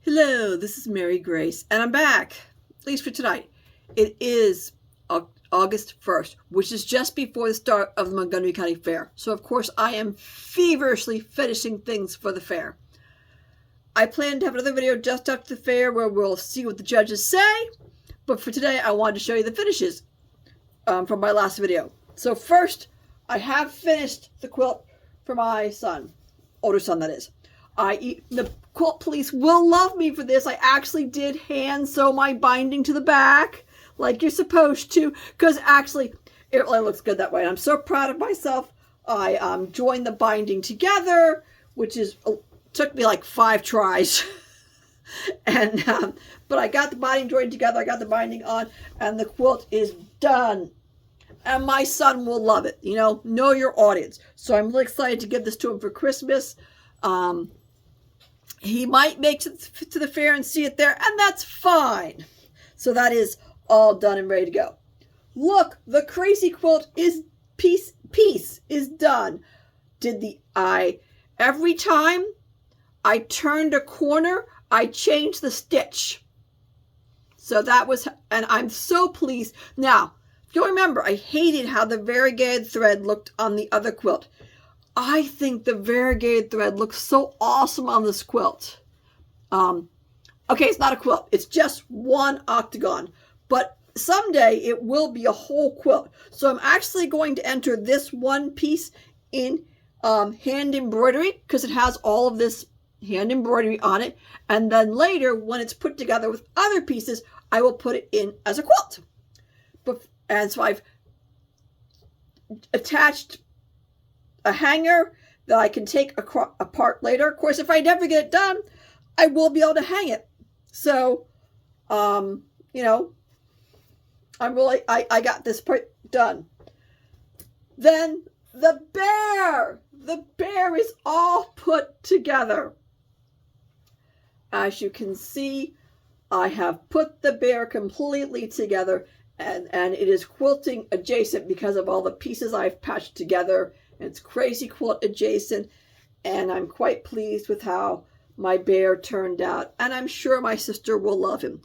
Hello, this is Mary Grace, and I'm back, at least for tonight. It is August 1st, which is just before the start of the Montgomery County Fair. So, of course, I am feverishly finishing things for the fair. I plan to have another video just after the fair where we'll see what the judges say. But for today, I wanted to show you the finishes from my last video. So first, I have finished the quilt for my son, older son that is. The quilt police will love me for this. I actually did hand sew my binding to the back like you're supposed to, because actually it really looks good that way. And I'm so proud of myself. I joined the binding together, which took me like 5 tries. And but I got the binding joined together. I got the binding on, and the quilt is done. And my son will love it. Know your audience. So I'm really excited to give this to him for Christmas. He might make it to the fair and see it there, and that's fine. So that is all done and ready to go. Look, the crazy quilt is piece is done. Every time I turned a corner, I changed the stitch. So that was, and I'm so pleased. Now, if you'll remember, I hated how the variegated thread looked on the other quilt. I think the variegated thread looks so awesome on this quilt. Okay, it's not a quilt. It's just one octagon. But someday it will be a whole quilt. So I'm actually going to enter this one piece in hand embroidery, because it has all of this hand embroidery on it. And then later, when it's put together with other pieces, I will put it in as a quilt. And so I've attached a hanger that I can take apart later. Of course, if I never get it done, I will be able to hang it. So, I got this part done. Then the bear is all put together. As you can see, I have put the bear completely together, and it is quilting adjacent because of all the pieces I've patched together. It's crazy quilt adjacent, and I'm quite pleased with how my bear turned out, and I'm sure my sister will love him.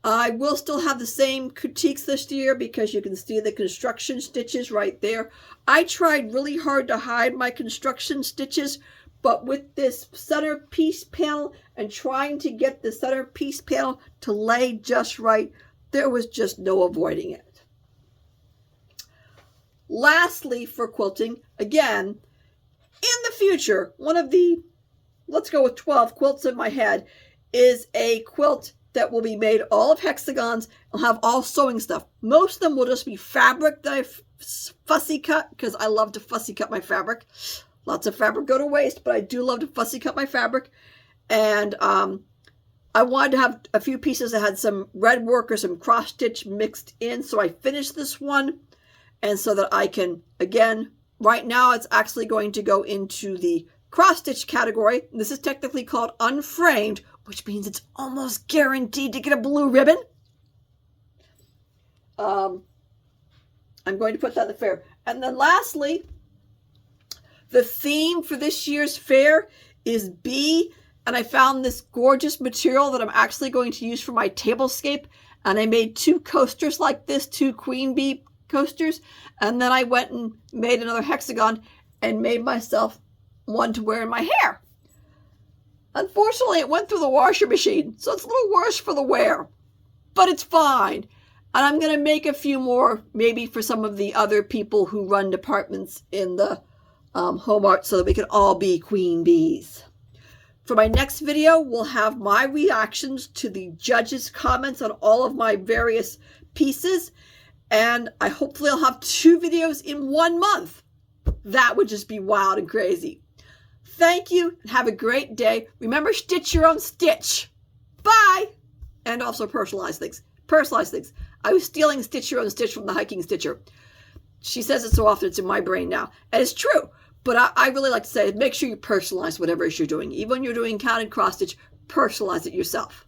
I will still have the same critiques this year because you can see the construction stitches right there. I tried really hard to hide my construction stitches, but with this center piece panel and trying to get the center piece panel to lay just right, there was just no avoiding it. Lastly, for quilting, again, in the future, one of the, let's go with 12 quilts in my head, is a quilt that will be made all of hexagons. I'll have all sewing stuff. Most of them will just be fabric that I've fussy cut, because I love to fussy cut my fabric. Lots of fabric go to waste, but I do love to fussy cut my fabric. And I wanted to have a few pieces that had some red work or some cross stitch mixed in, so I finished this one. And so that I can, again, right now it's actually going to go into the cross-stitch category. This is technically called unframed, which means it's almost guaranteed to get a blue ribbon. I'm going to put that in the fair. And then lastly, the theme for this year's fair is bee. And I found this gorgeous material that I'm actually going to use for my tablescape. And I made 2 coasters like this, 2 queen bee coasters, and then I went and made another hexagon and made myself one to wear in my hair. Unfortunately, it went through the washer machine, so it's a little worse for the wear, but it's fine. And I'm going to make a few more, maybe for some of the other people who run departments in the home art, so that we can all be queen bees. For my next video, we'll have my reactions to the judges' comments on all of my various pieces. And hopefully I'll have 2 videos in 1 month. That would just be wild and crazy. Thank you, and have a great day. Remember, stitch your own stitch. Bye! And also personalize things. Personalize things. I was stealing stitch your own stitch from the hiking stitcher. She says it so often, it's in my brain now. And it's true. But I really like to say, make sure you personalize whatever it is you're doing. Even when you're doing counted cross stitch, personalize it yourself.